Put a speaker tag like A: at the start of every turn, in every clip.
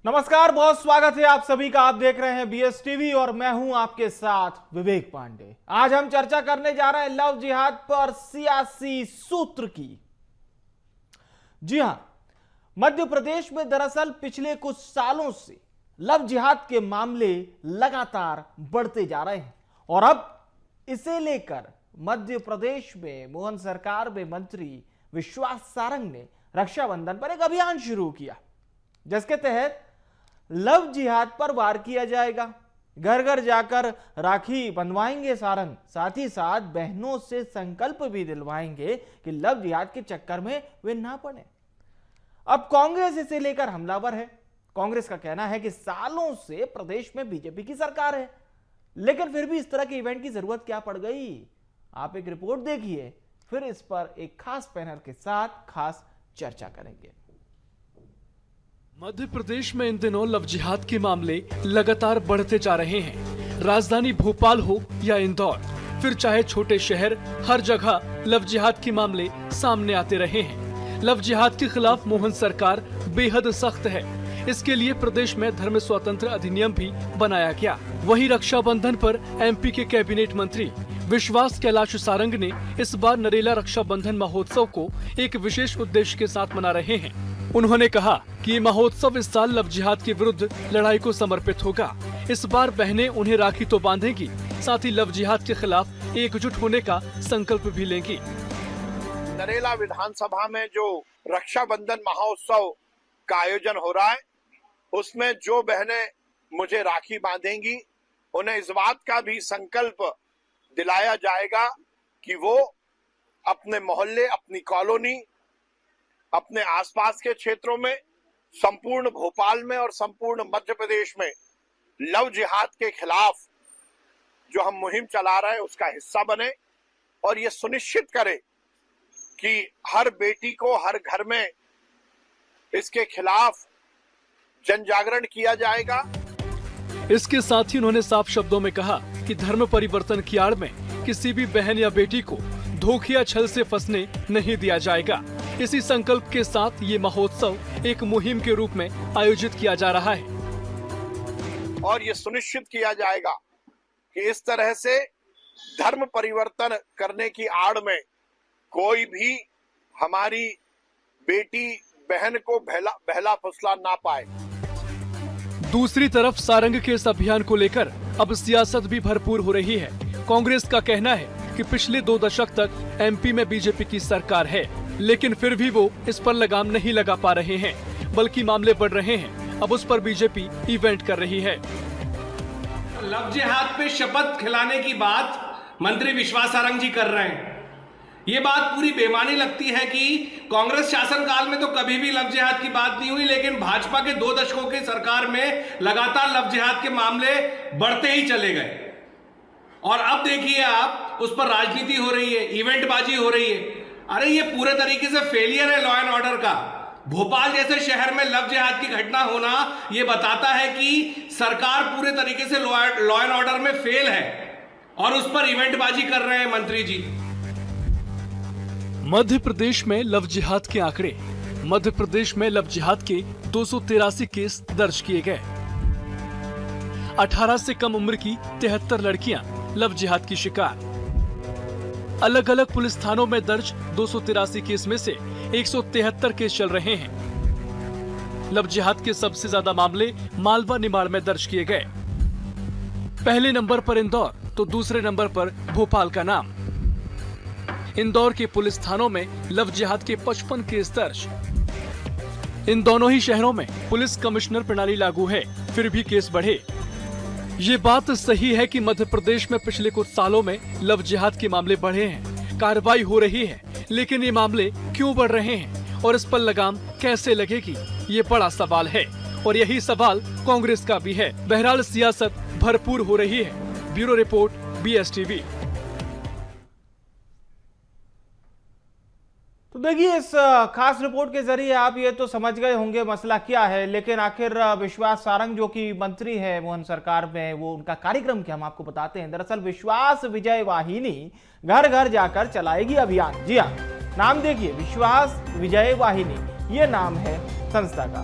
A: नमस्कार, बहुत स्वागत है आप सभी का। आप देख रहे हैं बीएस टीवी और मैं हूं आपके साथ विवेक पांडे। आज हम चर्चा करने जा रहे हैं लव जिहाद पर सियासी सूत्र की। जी हां, मध्य प्रदेश में दरअसल पिछले कुछ सालों से लव जिहाद के मामले लगातार बढ़ते जा रहे हैं और अब इसे लेकर मध्य प्रदेश में मोहन सरकार में मंत्री विश्वास सारंग ने रक्षाबंधन पर एक अभियान शुरू किया, जिसके तहत लव जिहाद पर वार किया जाएगा। घर घर जाकर राखी बंधवाएंगे सारंग, साथ ही साथ बहनों से संकल्प भी दिलवाएंगे कि लव जिहाद के चक्कर में वे ना पड़े। अब कांग्रेस इसे लेकर हमलावर है। कांग्रेस का कहना है कि सालों से प्रदेश में बीजेपी की सरकार है, लेकिन फिर भी इस तरह के इवेंट की जरूरत क्या पड़ गई। आप एक रिपोर्ट देखिए, फिर इस पर एक खास पैनल के साथ खास चर्चा करेंगे।
B: मध्य प्रदेश में इन दिनों लव जिहाद के मामले लगातार बढ़ते जा रहे हैं। राजधानी भोपाल हो या इंदौर, फिर चाहे छोटे शहर, हर जगह लव जिहाद के मामले सामने आते रहे हैं। लव जिहाद के खिलाफ मोहन सरकार बेहद सख्त है। इसके लिए प्रदेश में धर्म स्वतंत्र अधिनियम भी बनाया गया। वहीं रक्षाबंधन पर एमपी के कैबिनेट मंत्री विश्वास कैलाश सारंग ने इस बार नरेला रक्षाबंधन महोत्सव को एक विशेष उद्देश्य के साथ मना रहे हैं। उन्होंने कहा कि ये महोत्सव इस साल लव जिहाद के विरुद्ध लड़ाई को समर्पित होगा। इस बार बहनें उन्हें राखी तो बांधेंगी, साथ ही लव जिहाद के खिलाफ एकजुट होने का संकल्प भी लेंगी।
C: नरेला विधानसभा में जो रक्षाबंधन महोत्सव का आयोजन हो रहा है, उसमें जो बहनें मुझे राखी बांधेंगी, उन्हें इस बात का भी संकल्प दिलाया जाएगा कि वो अपने मोहल्ले, अपनी कॉलोनी, अपने आसपास के क्षेत्रों में, संपूर्ण भोपाल में और संपूर्ण मध्य प्रदेश में लव जिहाद के खिलाफ जो हम मुहिम चला रहे हैं उसका हिस्सा बने और ये सुनिश्चित करे कि हर बेटी को हर घर में इसके खिलाफ जन जागरण किया जाएगा।
B: इसके साथ ही उन्होंने साफ शब्दों में कहा कि धर्म परिवर्तन की आड़ में किसी भी बहन या बेटी को धोखे या छल से फंसने नहीं दिया जाएगा। इसी संकल्प के साथ ये महोत्सव एक मुहिम के रूप में आयोजित किया जा रहा है
C: और ये सुनिश्चित किया जाएगा कि इस तरह से धर्म परिवर्तन करने की आड़ में कोई भी हमारी बेटी बहन को बहला फुसला ना पाए।
B: दूसरी तरफ सारंग के इस अभियान को लेकर अब सियासत भी भरपूर हो रही है। कांग्रेस का कहना है कि पिछले 2 दशक तक एमपी में बीजेपी की सरकार है, लेकिन फिर भी वो इस पर लगाम नहीं लगा पा रहे हैं, बल्कि मामले बढ़ रहे हैं। अब उस पर बीजेपी इवेंट कर रही है।
D: लव जिहाद पे शपथ खिलाने की बात मंत्री विश्वास सारंग जी कर रहे हैं। ये बात पूरी बेमानी लगती है कि कांग्रेस शासनकाल में तो कभी भी लव जिहाद की बात नहीं हुई, लेकिन भाजपा के 2 दशकों की सरकार में लगातार लव जिहाद के मामले बढ़ते ही चले गए और अब देखिए आप, उस पर राजनीति हो रही है, इवेंटबाजी हो रही है। अरे ये पूरे तरीके से फेलियर है लॉ एंड ऑर्डर का। भोपाल जैसे शहर में लव जिहाद की घटना होना ये बताता है कि सरकार पूरे तरीके से लॉ एंड ऑर्डर में फेल है और उस पर इवेंटबाजी कर रहे हैं मंत्री जी।
B: मध्य प्रदेश में लव जिहाद के आंकड़े। मध्य प्रदेश में लव जिहाद के 283 केस दर्ज किए गए। 18 से कम उम्र की 73 लड़कियां लव जिहाद की शिकार। अलग अलग पुलिस थानों में दर्ज 283 केस में से 173 केस चल रहे हैं। लव जिहाद के सबसे ज्यादा मामले मालवा निमाड़ में दर्ज किए गए। पहले नंबर पर इंदौर तो दूसरे नंबर पर भोपाल का नाम। इंदौर के पुलिस थानों में लव जिहाद के 55 केस दर्ज। इन दोनों ही शहरों में पुलिस कमिश्नर प्रणाली लागू है, फिर भी केस बढ़े। ये बात सही है कि मध्य प्रदेश में पिछले कुछ सालों में लव जिहाद के मामले बढ़े हैं, कार्रवाई हो रही है, लेकिन ये मामले क्यों बढ़ रहे हैं और इस पर लगाम कैसे लगेगी, ये बड़ा सवाल है और यही सवाल कांग्रेस का भी है। बहरहाल सियासत भरपूर हो रही है। Bureau report, BS TV.
A: तो देखिए, इस खास रिपोर्ट के जरिए आप ये तो समझ गए होंगे मसला क्या है, लेकिन आखिर विश्वास सारंग जो कि मंत्री है मोहन सरकार में, वो उनका कार्यक्रम क्या हम आपको बताते हैं। दरअसल विश्वास विजय वाहिनी घर घर जाकर चलाएगी अभियान। जी हाँ, नाम देखिए, विश्वास विजय वाहिनी ये नाम है संस्था का।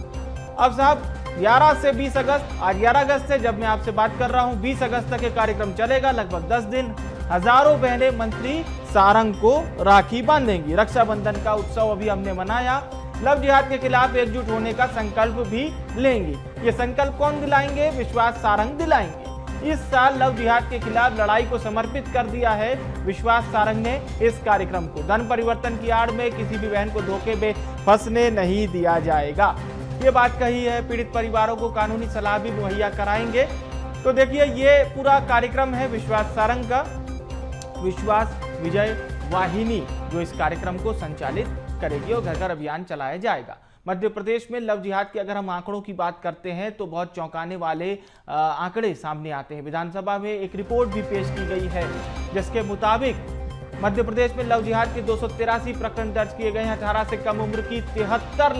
A: अब साहब, 11 से 20 अगस्त, आज 11 अगस्त है जब मैं आपसे बात कर रहा हूं, 20 अगस्त तक ये कार्यक्रम चलेगा, लगभग 10 दिन। हजारों बहनें मंत्री सारंग को राखी बांधेंगी। रक्षाबंधन का उत्सव अभी हमने मनाया, लव जिहाद के खिलाफ एकजुट होने का संकल्प भी लेंगे। ये संकल्प कौन दिलाएंगे? विश्वास सारंग दिलाएंगे। इस साल लव जिहाद के खिलाफ लड़ाई को समर्पित कर दिया है विश्वास सारंग ने इस कार्यक्रम को। धन परिवर्तन की आड़ में किसी भी बहन को धोखे में फंसने नहीं दिया जाएगा, ये बात कही है। पीड़ित परिवारों को कानूनी सलाह भी मुहैया कराएंगे। तो देखिए, ये पूरा कार्यक्रम है विश्वास सारंग का। विश्वास विजय वाहिनी जो इस कार्यक्रम को संचालित करेगी और घर घर अभियान चलाया जाएगा। मध्य प्रदेश में लव जिहाद के अगर हम आंकड़ों की बात करते हैं तो बहुत चौंकाने वाले आंकड़े सामने आते हैं। विधानसभा में एक रिपोर्ट भी पेश की गई है जिसके मुताबिक मध्य प्रदेश में लव जिहाद के 283 प्रकरण दर्ज किए गए हैं। 18 से कम उम्र की 73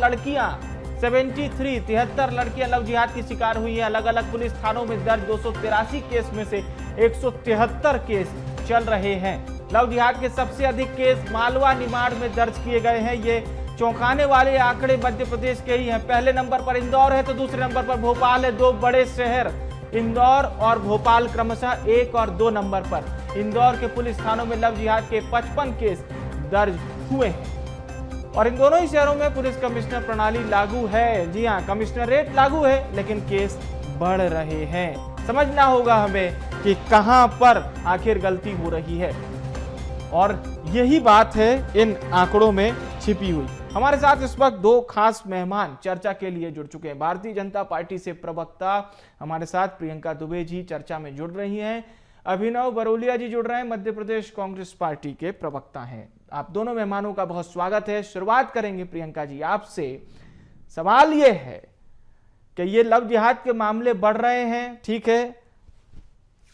A: लड़कियां लव जिहाद की शिकार हुई हैं। अलग अलग पुलिस थानों में दर्ज 283 केस में से 173 केस चल रहे हैं। लव जिहाद के सबसे अधिक केस मालवा निमाड़ में दर्ज किए गए हैं। ये चौंकाने वाले आंकड़े मध्य प्रदेश के ही हैं। पहले नंबर पर इंदौर है तो दूसरे नंबर पर भोपाल है। दो बड़े शहर इंदौर और भोपाल क्रमशः 1 और 2 नंबर पर। इंदौर के पुलिस थानों में लव जिहाद के 55 केस दर्ज हुए हैं और इन दोनों ही शहरों में पुलिस कमिश्नर प्रणाली लागू है। जी हाँ, कमिश्नरेट लागू है लेकिन केस बढ़ रहे हैं। समझना होगा हमें कि कहां पर आखिर गलती हो रही है और यही बात है इन आंकड़ों में छिपी हुई। हमारे साथ इस वक्त 2 खास मेहमान चर्चा के लिए जुड़ चुके हैं। भारतीय जनता पार्टी से प्रवक्ता हमारे साथ प्रियंका दुबे जी चर्चा में जुड़ रही हैं। अभिनव बरोलिया जी जुड़ रहे हैं, मध्य प्रदेश कांग्रेस पार्टी के प्रवक्ता हैं। आप दोनों मेहमानों का बहुत स्वागत है। शुरुआत करेंगे प्रियंका जी आपसे। सवाल ये है कि ये लव जिहाद के मामले बढ़ रहे हैं, ठीक है,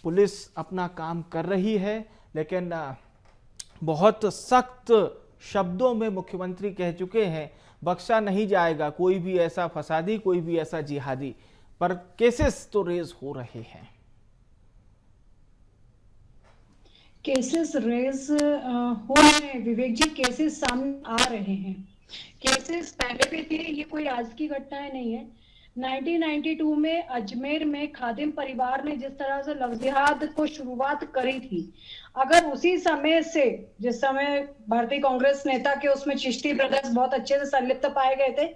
A: पुलिस अपना काम कर रही है, लेकिन बहुत सख्त शब्दों में मुख्यमंत्री कह चुके हैं बख्शा नहीं जाएगा कोई भी ऐसा फसादी, कोई भी ऐसा जिहादी। पर केसेस तो रेज हो रहे हैं।
E: केसेस रेज हो रहे हैं विवेक जी, केसेस सामने आ रहे हैं। केसेस पहले भी थे, ये कोई आज की घटनाएं नहीं है। 1992 में अजमेर में खादिम परिवार ने जिस तरह से लव जिहाद को शुरुआत करी थी, अगर उसी समय से, जिस समय भारतीय कांग्रेस नेता के उसमें चिश्ती ब्रदर्स बहुत अच्छे से संलिप्त पाए गए थे,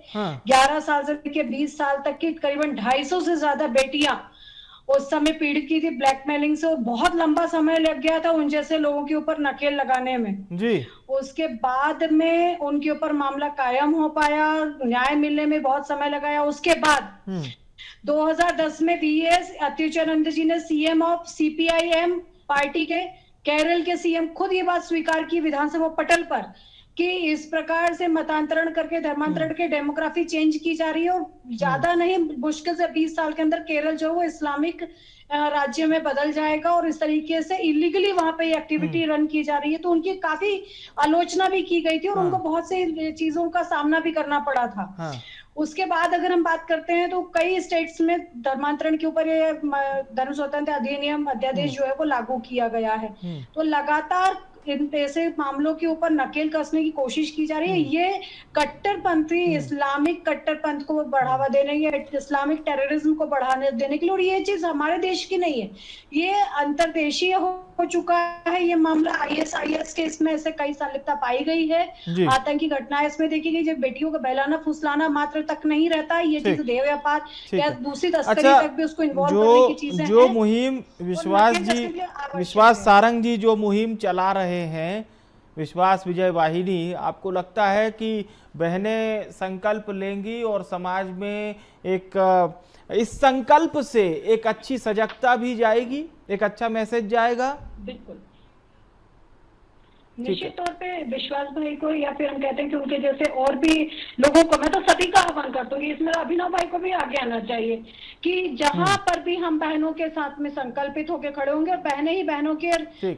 E: 11 साल से लेकर 20 साल तक की करीबन 250 से ज्यादा बेटियां उस समय पीड़ित की थी ब्लैकमेलिंग से। बहुत लंबा समय लग गया था उन जैसे लोगों के ऊपर नकेल लगाने में जी। उसके बाद में उनके ऊपर मामला कायम हो पाया, न्याय मिलने में बहुत समय लगाया। उसके बाद 2010 में वीएस अच्युतानंद जी ने सीएम ऑफ सीपीआईएम पार्टी के केरल के सीएम खुद ये बात स्वीकार की विधानसभा पटल पर कि इस प्रकार से मतांतरण करके धर्मांतरण के डेमोग्राफी चेंज की जा रही है और ज्यादा नहीं, मुश्किल से 20 साल के अंदर केरल जो है वो इस्लामिक राज्य में बदल जाएगा और इस तरीके से इलीगली वहां पे एक्टिविटी रन की जा रही है। तो उनकी काफी आलोचना भी की गई थी और उनको बहुत सी चीजों का सामना भी करना पड़ा था। उसके बाद अगर हम बात करते हैं तो कई स्टेट्स में धर्मांतरण के ऊपर ये धर्म स्वतंत्र अधिनियम अध्यादेश जो है वो लागू किया गया है। तो लगातार इन ऐसे मामलों के ऊपर नकेल कसने की कोशिश की जा रही है। ये कट्टरपंथी इस्लामिक कट्टरपंथ को बढ़ावा देने, ये इस्लामिक टेररिज्म को बढ़ाने देने के लिए, और ये चीज हमारे देश की नहीं है, ये अंतरदेशीय हो चुका है। ये मामला ISIS के इसमें ऐसे कई संलिप्तता पाई गई है, आतंकी घटनाएं इसमें देखी गई। जब बेटियों को बहलाना फुसलाना मात्र तक नहीं रहता, ये चीज देह व्यापार या दूसरी तस्करी तक भी उसको इन्वॉल्व करने की चीजें हैं।
A: जो मुहिम विश्वास सारंग जी जो मुहिम चला रहे हैं, विश्वास विजय वाहिनी, आपको लगता है कि बहनें संकल्प लेंगी और समाज में एक इस संकल्प से एक अच्छी सजगता भी जाएगी, एक अच्छा मैसेज जाएगा?
E: बिल्कुल, निश्चित तौर पे विश्वास भाई को, या फिर हम कहते हैं कि उनके जैसे और भी लोगों को, मैं तो सभी का आह्वान करता हूँ कि इसमें अभिनव भाई को भी आगे आना चाहिए कि जहां पर भी हम बहनों के साथ में संकल्पित होकर खड़े होंगे और बहनें ही बहनों के,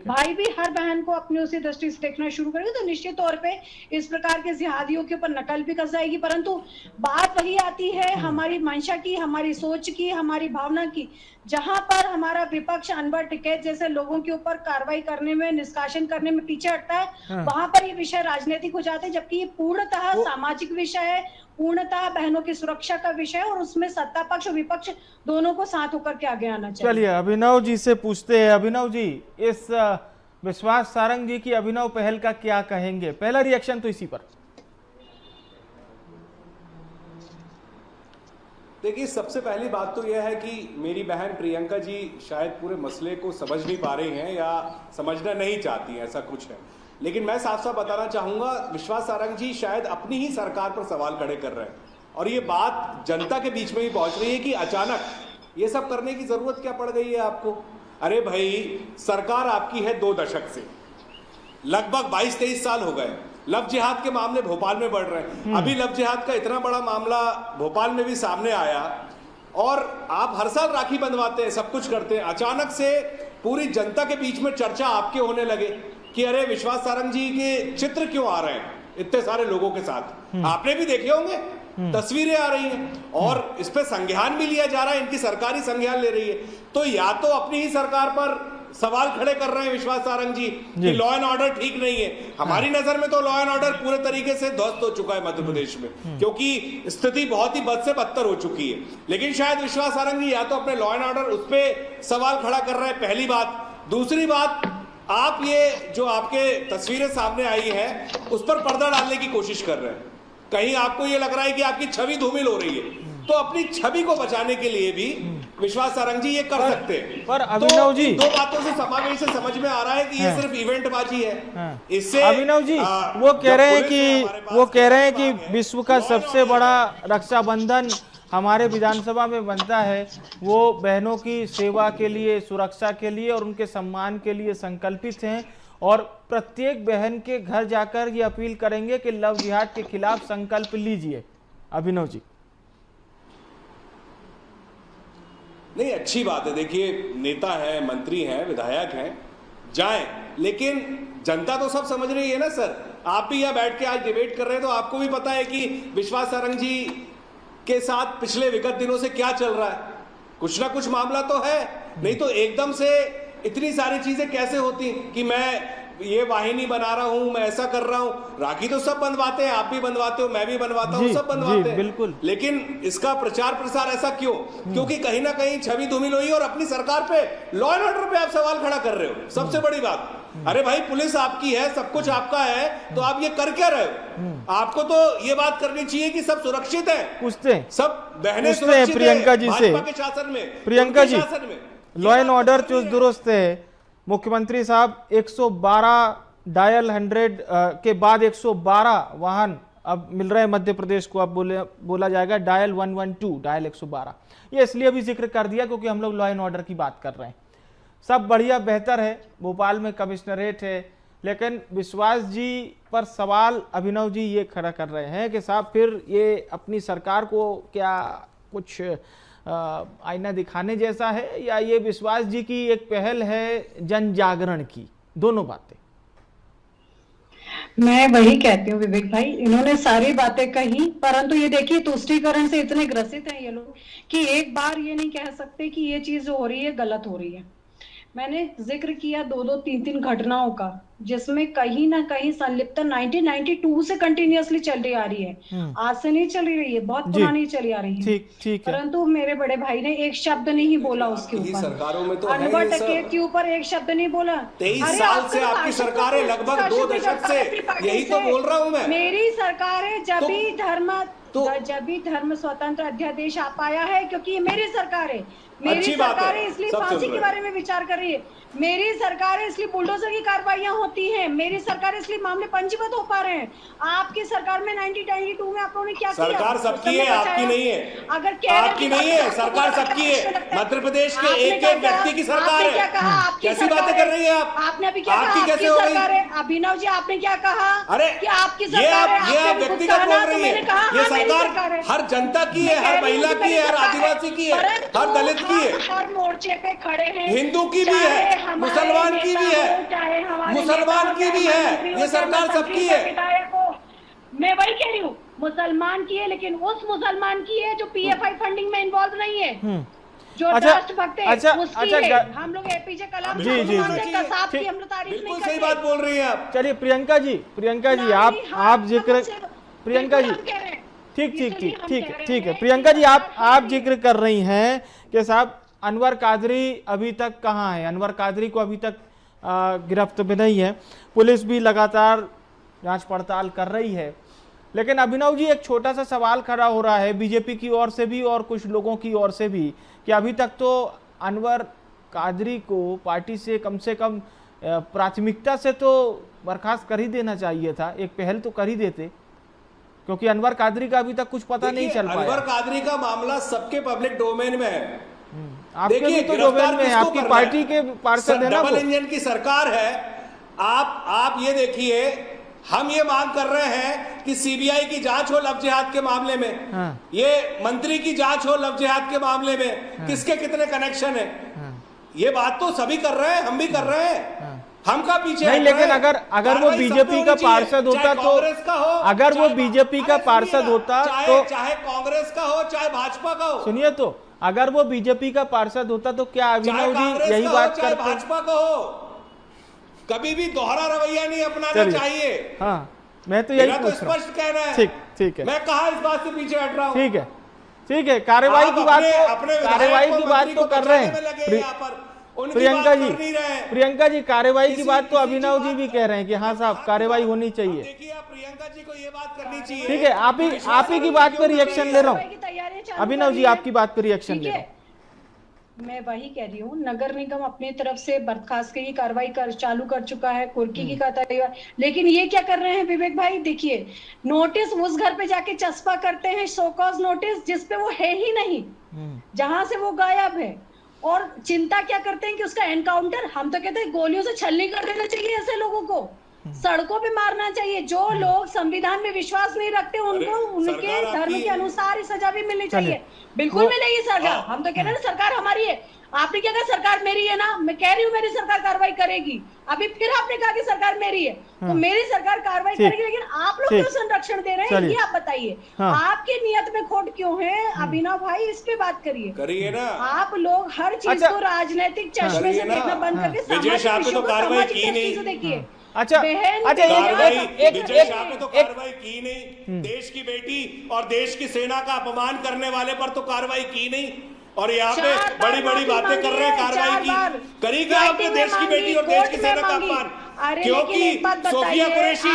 E: भाई भी हर बहन को अपनी उसी दृष्टि से देखना शुरू करेंगे, तो निश्चित तौर पे इस प्रकार के जिहादियों के ऊपर नकल भी कस जाएगी। परंतु बात वही आती है हमारी मंशा की, हमारी सोच की, हमारी भावना की, जहां पर हमारा विपक्ष अनवर टिकैत जैसे लोगों के ऊपर कार्रवाई करने में, निष्कासन करने में पीछे हटता है, वहां पर ये विषय राजनीतिक हो जाते हैं, जबकि ये पूर्णतः सामाजिक विषय है, पूर्णतः बहनों की सुरक्षा का विषय है और उसमें सत्ता पक्ष और विपक्ष दोनों को साथ होकर के आगे आना चाहिए।
A: चलिए अभिनव जी से पूछते हैं। अभिनव जी, इस विश्वास सारंग जी की अभिनव पहल का क्या कहेंगे? पहला रिएक्शन तो इसी पर।
F: देखिए, सबसे पहली बात तो यह है कि मेरी बहन प्रियंका जी शायद पूरे मसले को समझ नहीं पा रही हैं या समझना नहीं चाहती हैं, ऐसा कुछ है। लेकिन मैं साफ साफ बताना चाहूंगा, विश्वास सारंग जी शायद अपनी ही सरकार पर सवाल खड़े कर रहे हैं और ये बात जनता के बीच में भी पहुंच रही है कि अचानक ये सब करने की जरूरत क्या पड़ गई है आपको। अरे भाई, सरकार आपकी है 2 दशक से, लगभग 22-23 साल हो गए। लव जिहाद के मामले भोपाल में बढ़ रहे हैं। अभी लव जिहाद का इतना बड़ा मामला भोपाल में भी सामने आया और आप हर साल राखी बंधवाते हैं, सब कुछ करते हैं। अचानक से पूरी जनता के बीच में चर्चा आपके होने लगे कि अरे विश्वास सारंग जी के चित्र क्यों आ रहे हैं इतने सारे लोगों के साथ। आपने भी देखे होंगे, तस्वीरें आ रही हैं और इस पे संज्ञान भी लिया जा रहा है, इनकी सरकारी संज्ञान ले रही है। तो या तो अपनी ही सरकार पर सवाल खड़े कर रहे हैं विश्वास सारंग जी कि लॉ एंड ऑर्डर ठीक नहीं है। हमारी नजर में तो लॉ एंड ऑर्डर पूरे तरीके से ध्वस्त हो चुका है मध्य प्रदेश में, क्योंकि स्थिति बहुत ही बद से बदतर हो चुकी है। लेकिन शायद विश्वास सारंग जी या तो अपने लॉ एंड ऑर्डर उस पर सवाल खड़ा कर रहे हैं, पहली बात। दूसरी बात, आप ये जो आपके तस्वीरें सामने आई हैं उस पर पर्दा डालने की कोशिश कर रहे हैं। कहीं आपको ये लग रहा है कि आपकी छवि धूमिल हो रही है, तो अपनी छवि को बचाने के लिए भी विश्वास सारंग जी ये कर सकते हैं।
A: पर अभिनव जी,
F: 2 बातों से समावेश से समझ में आ रहा है कि ये सिर्फ इवेंटबाजी है। इससे
A: अभिनव जी वो कह रहे हैं कि विश्व का सबसे बड़ा रक्षाबंधन हमारे विधानसभा में बनता है, वो बहनों की सेवा के लिए, सुरक्षा के लिए और उनके सम्मान के लिए संकल्पित हैं और प्रत्येक बहन के घर जाकर ये अपील करेंगे कि लव जिहाद के खिलाफ संकल्प लीजिए। अभिनव जी,
F: नहीं, अच्छी बात है। देखिए, नेता है, मंत्री हैं, विधायक हैं, जाएं, लेकिन जनता तो सब समझ रही है ना सर। आप भी यहाँ बैठ के आज डिबेट कर रहे हैं तो आपको भी पता है कि विश्वास सारंग जी के साथ पिछले विगत दिनों से क्या चल रहा है। कुछ ना कुछ मामला तो है, नहीं तो एकदम से इतनी सारी चीजें कैसे होती कि मैं ये वाहिनी बना रहा हूं, मैं ऐसा कर रहा हूं। राखी तो सब बंधवाते हैं, आप भी बंधवाते हो, मैं भी बनवाता हूं, सब बंधवाते हैं,
A: बिल्कुल।
F: लेकिन इसका प्रचार प्रसार ऐसा क्यों? क्योंकि कहीं ना कहीं छवि धूमिल हुई और अपनी सरकार पे, लॉ एंड ऑर्डर पे आप सवाल खड़ा कर रहे हो। सबसे बड़ी बात, अरे भाई, पुलिस आपकी है, सब कुछ आपका है, तो आप ये कर क्या रहे हो? आपको तो ये बात करनी चाहिए कि सब सुरक्षित है,
A: पूछते हैं,
F: सब बहनें सुरक्षित
A: प्रियंका जी से,
F: भाजपा के शासन में,
A: प्रियंका जी,
F: शासन में
A: लॉ एंड ऑर्डर चुस्त दुरुस्त है। मुख्यमंत्री साहब 112 डायल 100 के बाद 112 वाहन अब मिल रहे हैं मध्य प्रदेश को। अब बोला जाएगा डायल 112, डायल 112। ये इसलिए भी जिक्र कर दिया क्योंकि हम लोग लॉ एंड ऑर्डर की बात कर रहे हैं। सब बढ़िया बेहतर है, भोपाल में कमिश्नरेट है, लेकिन विश्वास जी पर सवाल अभिनव जी ये खड़ा कर रहे हैं कि साहब फिर ये अपनी सरकार को क्या कुछ आईना दिखाने जैसा है, या ये विश्वास जी की एक पहल है जन जागरण की? दोनों बातें।
E: मैं वही कहती हूँ विवेक भाई, इन्होंने सारी बातें कही, परंतु ये देखिए तुष्टीकरण से इतने ग्रसित हैं ये लोग कि एक बार ये नहीं कह सकते कि ये चीज जो हो रही है गलत हो रही है। मैंने जिक्र किया 2-2, 3-3 घटनाओं का, जिसमें कहीं ना कहीं संलिप्तता 1992 से कंटिन्यूअसली चली आ रही है। आज से नहीं चली रही है, बहुत पुरानी चली आ रही है।
A: ठीक है।
E: परंतु मेरे बड़े भाई ने एक शब्द नहीं बोला उसके ऊपर,
F: सरकारों में तो
E: अनवर डकैत के ऊपर एक शब्द नहीं बोला।
F: 23 साल से आपकी सरकार है, लगभग 2 दशक से, यही तो बोल रहा हूँ मैं।
E: मेरी सरकार है, जब भी धर्म स्वतंत्र अध्यादेश आ पाया है, क्योंकि ये मेरी सरकार है। मेरी सरकार है इसलिए फांसी के बारे में विचार कर रही है, मेरी सरकार है इसलिए बुलडोजर की कार्रवाइयां होती हैं, मेरी सरकार है इसलिए मामले पंजीबद्ध हो पा रहे हैं। आपकी सरकार में 1992 में आप लोगों ने क्या किया?
F: सरकार सबकी है, आपकी नहीं है।
E: अगर
F: आपकी नहीं है, सरकार सबकी है। मध्य प्रदेश के एक एक व्यक्ति की सरकार है। कैसी बातें कर रही है आप?
E: आपने अभी क्या कहा?
F: कैसे हो गई?
E: अभिनव जी, आपने क्या कहा?
F: अरे
E: कि आपकी सरकार है,
F: ये आप व्यक्तिगत बोल रही है। ये सरकार हर जनता की है, हर महिला की है, हर आदिवासी की है, हर दलित की है,
E: हर मोर्चे पे खड़े हैं,
F: हिंदू की भी है, मुसलमान की भी है, मुसलमान की भी है। ये सरकार सबकी है।
E: मैं वही कह रही हूँ, मुसलमान की है, लेकिन उस मुसलमान की है जो पीएफआई फंडिंग में इन्वॉल्व नहीं है, जो राष्ट्रभक्त है, उसकी है। हम लोग एपीजे कलाम
A: जी
E: हम लोग तारीफ नहीं करते।
F: सही बात बोल रही है आप।
A: चलिए प्रियंका जी, आप जिक्र, प्रियंका जी ठीक ठीक
E: इसलिए
A: ठीक
E: हम
A: ठीक
E: कह
A: है
E: रहे
A: ठीक है
E: हैं
A: प्रियंका जी,
E: कि
A: आप जिक्र कर रही हैं कि साहब अनवर कादरी अभी तक कहाँ है, अनवर कादरी को अभी तक गिरफ्त में नहीं है, पुलिस भी लगातार जांच पड़ताल कर रही है। लेकिन अभिनव जी, एक छोटा सा सवाल खड़ा हो रहा है बीजेपी की ओर से भी और कुछ लोगों की ओर से भी कि अभी तक तो अनवर कादरी को पार्टी से कम प्राथमिकता से तो बर्खास्त कर ही देना चाहिए था, एक पहल तो कर ही देते, क्योंकि अनवर कादरी का अभी तक कुछ पता नहीं चल पाया।
F: अनवर कादरी का मामला सबके पब्लिक डोमेन में है,
A: आपके भी तो डोमेन में है, आपकी पार्टी के पार्षद है ना,
F: डबल इंजन की सरकार है। आप ये देखिए, हम ये मांग कर रहे हैं कि सीबीआई की जांच हो लव जिहाद के मामले में,
A: हाँ।
F: ये मंत्री की जांच हो लव जिहाद के मामले में,
A: हाँ।
F: किसके कितने कनेक्शन है,
A: हाँ।
F: ये बात तो सभी कर रहे हैं, हम भी कर रहे हैं, हम का पीछे
A: नहीं।
F: हट
A: लेकिन
F: रहे हैं।
A: अगर वो बीजेपी का पार्षद होता तो, अगर वो बीजेपी का पार्षद होता तो,
F: चाहे कांग्रेस का हो चाहे भाजपा का हो,
A: सुनिए तो, अगर वो बीजेपी का पार्षद होता तो क्या अभिनव जी यही बात करते?
F: भाजपा का हो, कभी भी दोहरा रवैया नहीं अपनाना चाहिए।
A: हाँ, मैं तो यही
F: तो
A: पूछ रहा हूं।
F: स्पष्ट कहना है।
A: ठीक है,
F: मैं कहा इस बात से पीछे हट रहा हूं।
A: ठीक है, कार्रवाई की बात तो कर रहे हैं प्रियंका जी, कार्रवाई की बात तो अभिनव जी भी कह रहे हैं कि हाँ साहब कार्रवाई होनी चाहिए।
F: देखिए, प्रियंका जी को ये बात करनी चाहिए।
A: ठीक है, आप ही की बात पर रिएक्शन ले रहा हूँ अभिनव जी, आपकी बात पर रिएक्शन ले रहा हूँ।
E: मैं वही कह रही हूँ, नगर निगम अपनी तरफ से बर्खास्त की कार्रवाई चालू कर चुका है, कुर्की की कार्रवाई, लेकिन ये क्या कर रहे हैं विवेक भाई, देखिए नोटिस उस घर पे जाके चस्पा करते हैं, शोकॉज नोटिस जिसपे वो है ही नहीं, जहां से वो गायब है, और चिंता क्या करते हैं कि उसका एनकाउंटर, हम तो कहते हैं गोलियों से छलनी कर देना चाहिए ऐसे लोगों को, सड़कों पे मारना चाहिए। जो लोग संविधान में विश्वास नहीं रखते उनको उनके धर्म के अनुसार ही सजा भी मिलनी चाहिए, बिल्कुल मिलेगी सजा। हम तो कह रहे हैं सरकार हमारी है, आपने क्या कहा सरकार मेरी है ना, मैं कह रही हूँ मेरी सरकार कार्रवाई करेगी, अभी फिर आपने कहा कि सरकार मेरी है, तो मेरी सरकार कार्रवाई करेगी, लेकिन आप लोग क्यों संरक्षण दे रहे हैं ये आप बताइए, आपकी नियत में खोट क्यों है अभिनव भाई, इस पे बात करिए ना। आप लोग हर चीज को राजनीतिक चश्मे से देखना बंद करके सामाजिक दृष्टि से देखिए।
F: अच्छा, विजय शाह पे तो कार्रवाई की नहीं, देश की बेटी और देश की सेना का अपमान करने वाले पर तो कार्रवाई की नहीं, और यहाँ पे बड़ी बड़ी बातें कर रहे हैं, कार्रवाई की करी क्या आपने देश की बेटी और देश की सेना का अपमान, क्योंकि सोफिया कुरैशी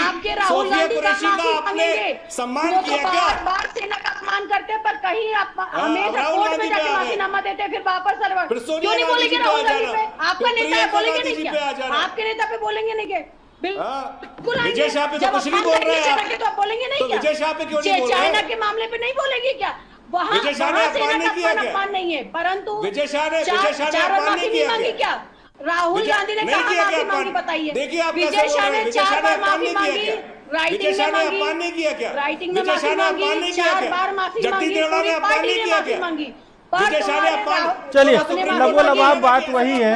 F: का आपने सम्मान किया क्या?
E: बार सेना का अपमान करते पर कहीं हमेशा कोर्ट में जाके माफीनामा देते, फिर वापस क्यों नहीं बोलेंगे राहुल गांधी पे? आपका नेता बोलेंगे नहीं क्या? आपके नेता पे बोलेंगे नहीं क्या?
F: विजय शाह पे तो कुछ नहीं बोल रहे हैं,
E: तो आप बोलेंगे नहीं क्या?
F: विजय शाह पे क्यों नहीं बोल रहे?
E: चाइना के मामले पे नहीं बोलेंगे क्या? वहाँ
F: विजय शाह ने अपमान नहीं किया क्या?
E: नहीं है, परंतु
F: विजय शाह ने अपमान नहीं किया
E: क्या? राहुल गांधी ने कहा माफी मांगी, बताइए।
F: देखिए आप
E: विजय शाह ने 4 बार माफी मांगी,
F: विजय शाह ने अपमान नहीं किया क्या?
E: राइटिंग में माफी मांगी, 4 बार माफी मांगी, पूरी पार्टी ने माफी मांगी।
F: विजय शाह ने अपमान,
A: चलिए लगभग बात वही है,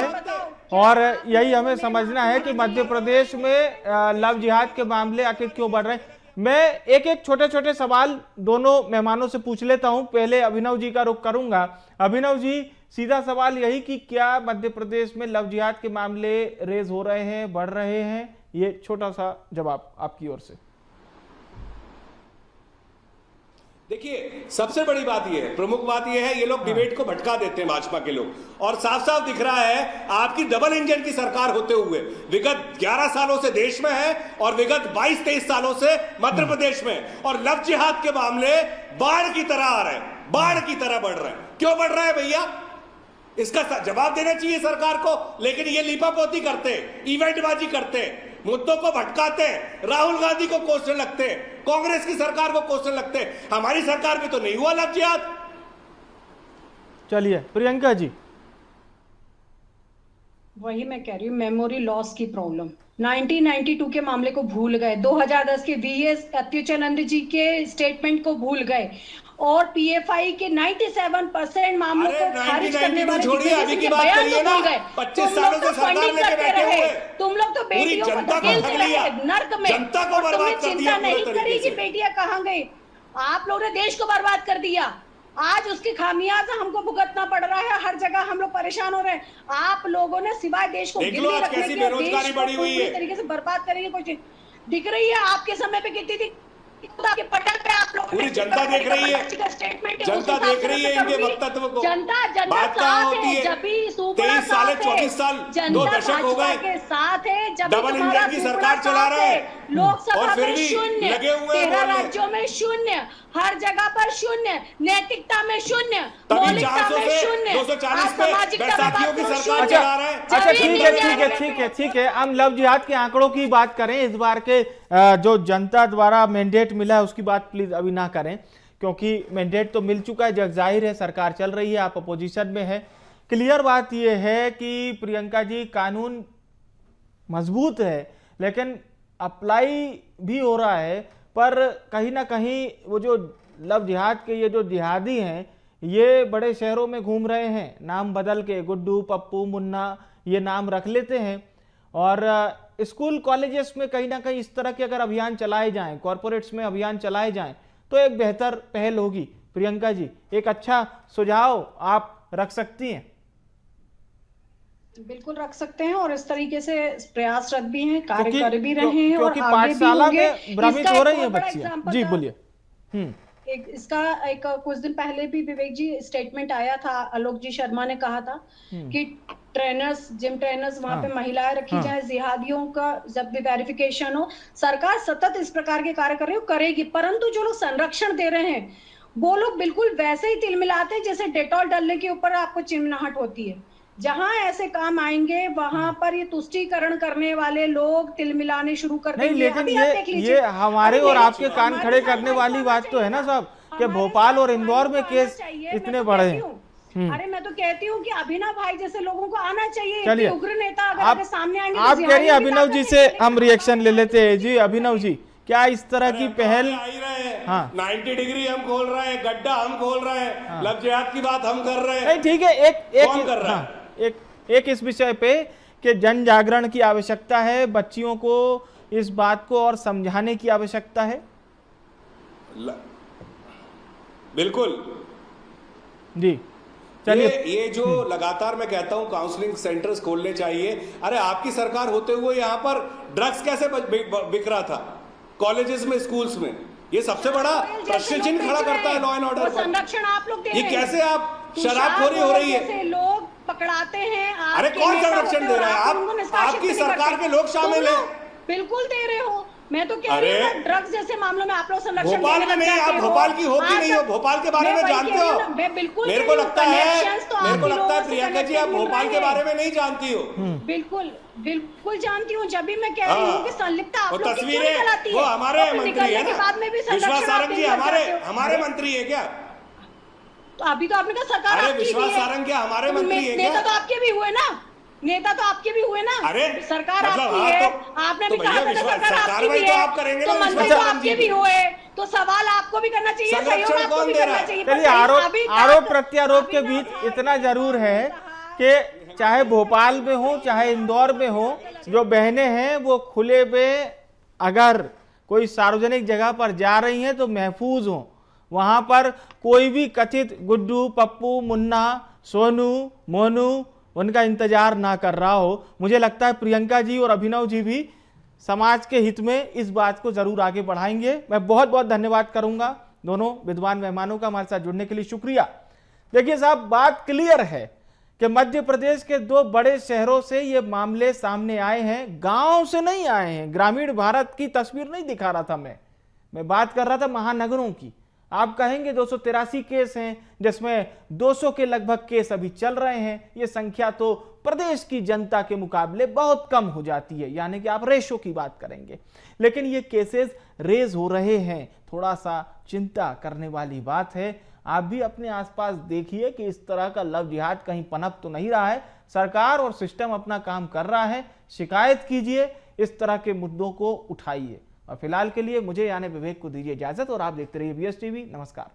A: और यही हमें समझना है कि मध्य प्रदेश में लव जिहाद के मामले आखिर क्यों बढ़ रहे हैं। मैं एक छोटे सवाल दोनों मेहमानों से पूछ लेता हूं, पहले अभिनव जी का रुख करूंगा। अभिनव जी, सीधा सवाल यही कि क्या मध्य प्रदेश में लव जिहाद के मामले रेज हो रहे हैं, बढ़ रहे हैं? ये छोटा सा जवाब आपकी ओर से।
F: देखिए, सबसे बड़ी बात यह है, प्रमुख बात यह है, ये लोग डिबेट को भटका देते हैं भाजपा के लोग, और साफ साफ दिख रहा है आपकी डबल इंजन की सरकार होते हुए विगत 11 सालों से देश में है और विगत 22-23 सालों से मध्य प्रदेश में, और लव जिहाद के मामले बाढ़ की तरह आ रहे हैं, बाढ़ की तरह बढ़ रहे हैं। क्यों बढ़ रहा है भैया? इसका जवाब देना चाहिए सरकार को, लेकिन ये लीपापोती करते, इवेंटबाजी करते, मुद्दों को भटकाते, राहुल गांधी को कोसने लगते, कांग्रेस की सरकार को कोसने लगते। हमारी सरकार में तो नहीं हुआ लव जिहाद।
A: चलिए प्रियंका जी।
E: वही मैं कह रही हूँ, मेमोरी लॉस की प्रॉब्लम। 1992 के मामले को भूल गए, 2010 के वीएस अत्युच्चानंद जी के स्टेटमेंट को भूल गए, और पीएफआई के 97% मामलों को खारिज करने वाले बयान को भूल गए।
F: 25 सालों से सरकार लेके बैठे हुए,
E: तुम लोग तो बेटियों को धकेलते रहे नर्क में,
F: जनता को बर्बाद कर दिया।
E: चिंता नहीं करी कि बेटियां कहां गई। आप लोगों ने देश को बर्बाद कर दिया, आज उसकी खामियाजा हमको भुगतना पड़ रहा है, हर जगह हम लोग परेशान हो रहे हैं। आप लोगों ने सिवाय देश को गिरवी रखने के, देश को पूरी तरीके से बर्बाद करने की कोशिश दिख रही है। आपके समय पे कितनी थी के पटल पे आप लोग
F: पूरी जनता देख रही है, जनता देख रही है इनके वक्तव्य को। बात कहाँ होती है? 23 साल 24 साल 2 दशक हो गए
E: के साथ है, जब
F: डबल इंजन की सरकार चला रहे हैं
E: लोकसभा
F: और फिर
E: में
F: भी
E: शून्य,
F: लगे हुए
E: 13
F: हैं
E: राज्यों में शून्य, हर जगह पर शून्य, नैतिकता में शून्य,
F: तभी
E: मौलिकता
F: 400
E: में
F: से
E: शून्य,
F: 240 पे
E: सामाजिकता में
F: बैसाखियों की
E: बात करो,
F: सरकार
E: शून्य।
F: चला रहा है।
A: अच्छा ठीक है हम लव जिहाद के आंकड़ों की बात करें, इस बार के जो जनता द्वारा मैंडेट मिला है उसकी बात प्लीज अभी ना करें, क्योंकि मैंडेट तो मिल चुका है, जग जाहिर है सरकार चल रही है, आप अपोजिशन में है। क्लियर बात यह है कि प्रियंका जी कानून मजबूत है लेकिन अप्लाई भी हो रहा है, पर कहीं ना कहीं वो जो लव जिहाद के ये जो जिहादी हैं ये बड़े शहरों में घूम रहे हैं, नाम बदल के गुड्डू पप्पू मुन्ना ये नाम रख लेते हैं, और स्कूल कॉलेजेस में कहीं ना कहीं इस तरह के अगर अभियान चलाए जाएं, कॉरपोरेट्स में अभियान चलाए जाएं तो एक बेहतर पहल होगी। प्रियंका जी एक अच्छा सुझाव आप रख सकती हैं।
E: बिल्कुल रख सकते हैं और इस तरीके से प्रयासरत भी हैं, कार्य
A: क्योंकि
E: कर भी रहे हैं और
A: क्योंकि
E: आगे भी
A: पाठशाला
E: होंगे।
A: में भ्रमित
E: इसका
A: हो
E: एक
A: रही है
E: और बड़ा
A: बच्चियां।
E: एग्जाम्पल
A: जी
E: था।
A: बोलिए।
E: इसका एक कुछ दिन पहले भी विवेक जी स्टेटमेंट आया था, आलोक जी शर्मा ने कहा था कि ट्रेनर्स, जिम ट्रेनर्स वहां पे महिलाएं रखी जाए, जिहादियों का जब भी वेरिफिकेशन हो, सरकार सतत इस प्रकार के कार्य कर रही हो, करेगी, परंतु जो लोग संरक्षण दे रहे हैं वो लोग बिल्कुल वैसे ही तिलमिलाते हैं जैसे डेटॉल डालने के ऊपर आपको चिमनाहट होती है। जहां ऐसे काम आएंगे वहां पर ये तुष्टीकरण करने वाले लोग तिलमिलाने शुरू कर
A: नहीं
E: देंगे।
A: लेकिन
E: अभी आप देख लीजिए,
A: ये हमारे
E: अभी
A: और
E: मेरे
A: आपके कान
E: हमारे
A: खड़े
E: साथ
A: करने
E: भाई
A: वाली
E: को
A: बात
E: आना
A: तो है ना
E: चाहिए
A: साहब कि
E: हमारे
A: भोपाल
E: साथ
A: और
E: भाई
A: इंदौर
E: को
A: में
E: आना
A: केस
E: चाहिए।
A: इतने
E: मैं तो
A: बड़े
E: कहती
A: हैं।
E: हूँ, अरे मैं तो कहती हूँ कि अभिनव भाई जैसे लोगों को आना चाहिए।
A: चलिए,
E: इतने उग्र नेता अगर
A: आप
E: आगे सामने आएंगे
A: आप
E: तो
A: कह रही हैं
E: जिहादियों की
A: अभिनव
E: ताकत
A: जी
E: है,
A: से
E: लेकिन
A: हम
E: आप
A: रिएक्शन ले
E: बात
A: लेते हैं।
E: करते
A: जी अभिनव जी क्या इस तरह की पहल?
F: आ ही रहे हैं।
A: हाँ।
F: 90 डिग्री हम खोल रहे हैं, गड्ढा हम खोल रहे हैं, लव जिहाद की बात हम कर रहे हैं।
A: नहीं ठीक है,
F: कौन कर रहा है?
A: एक इस विषय पे कि जन जागरण की आवश्यकता है, बच्चियों को इस बात को और समझाने की आवश्यकता है।
F: बिल्कुल
A: जी चलिए।
F: ये जो लगातार मैं कहता हूं काउंसलिंग सेंटर्स खोलने चाहिए। अरे आपकी सरकार होते हुए यहाँ पर ड्रग्स कैसे बिक रहा था कॉलेजेस में, स्कूल्स में? ये सबसे बड़ा प्रश्न चिन्ह खड़ा करता है लॉ एंड ऑर्डर पर।
E: संरक्षण आप लोग दे
F: ये
E: रहे हैं।
F: कैसे आप शराबखोरी हो रही है?
E: जैसे लोग पकड़ाते हैं,
F: अरे
E: आपके
F: कौन
E: नेता
F: संरक्षण
E: होते
F: दे
E: हो,
F: रहा है?
E: आप
F: आप
E: उनको निष्कासित
F: आपकी
E: नहीं
F: सरकार
E: करते।
F: के लोग शामिल
E: तुम
F: हैं।
E: लोग बिल्कुल दे रहे हो। मैं तो कह रही हूँ ड्रग्स जैसे मामलों में आप लोग संरक्षण
F: भोपाल में नहीं, आप भोपाल की हो कि नहीं हो, भोपाल के बारे में जानते हो?
E: बिल्कुल
F: मेरे को लगता है प्रियंका जी आप भोपाल के बारे में नहीं जानती हो।
E: बिल्कुल बिल्कुल जानती हूँ। जब भी मैं कह रही हूँ कि संलिप्तता आप लोग की क्यों निकल आती है?
F: वो हमारे
E: और फिर
F: मंत्री
E: निकलने
F: है
E: के बाद में भी
F: ना, विश्वास
E: संरक्षण आप
F: सारंग जी
E: देने लग जाते हो।
F: हमारे मंत्री है क्या?
E: तो अभी तो आपने कहा सरकार
F: अरे
E: आपकी
F: विश्वास
E: भी है।
F: सारंग क्या हमारे
E: तो
F: मंत्री है
E: नेता
F: क्या?
E: तो आपके भी हुए ना, नेता तो आपके भी हुए ना।
F: अरे
E: सरकार
F: मतलब
E: आपकी
F: हाँ,
E: है,
F: तो-
E: आपने
F: तो
E: भी कहा
F: भैया
E: था
F: विश्वास
E: सरकार आपकी
F: कार्रवाई
E: भी
F: तो
E: है,
F: आप करेंगे
E: तो
F: ना
E: मंत्री
F: विश्वास
E: तो
F: सारंग
E: आपके
F: जी
E: भी
F: की।
E: हुए, तो सवाल आपको भी करना चाहिए,
F: संरक्षण
E: सहयोग आपको
F: कौन
E: भी
F: दे
E: करना
F: रहा है?
E: चाहिए।
A: चलिए
E: अभी
A: आरोप
E: तक-
A: प्रत्यारोप के
E: अभी
A: बीच
E: तक-
A: इतना जरूर है कि चाहे भोपाल में हो चाहे इंदौर में हो, जो बहनें हैं वो खुले में अगर कोई सार्वजनिक जगह पर जा रही हैं तो महफूज हो। वहां पर कोई भी कथित गुड्डू पप्पू मुन्ना सोनू मोनू उनका इंतजार ना कर रहा हो। मुझे लगता है प्रियंका जी और अभिनव जी भी समाज के हित में इस बात को जरूर आगे बढ़ाएंगे। मैं बहुत बहुत धन्यवाद करूंगा दोनों विद्वान मेहमानों का हमारे साथ जुड़ने के लिए शुक्रिया। देखिए साहब बात क्लियर है कि मध्य प्रदेश के 2 बड़े शहरों से ये मामले सामने आए हैं, गांव से नहीं आए हैं। ग्रामीण भारत की तस्वीर नहीं दिखा रहा था मैं बात कर रहा था महानगरों की। आप कहेंगे 283 केस हैं जिसमें 200 के लगभग केस अभी चल रहे हैं। ये संख्या तो प्रदेश की जनता के मुकाबले बहुत कम हो जाती है, यानी कि आप रेशो की बात करेंगे, लेकिन ये केसेस रेज हो रहे हैं। थोड़ा सा चिंता करने वाली बात है। आप भी अपने आसपास देखिए कि इस तरह का लव जिहाद कहीं पनप तो नहीं रहा है। सरकार और सिस्टम अपना काम कर रहा है। शिकायत कीजिए, इस तरह के मुद्दों को उठाइए। और फिलहाल के लिए मुझे यानी विवेक को दीजिए इजाजत और आप देखते रहिए BS TV। नमस्कार।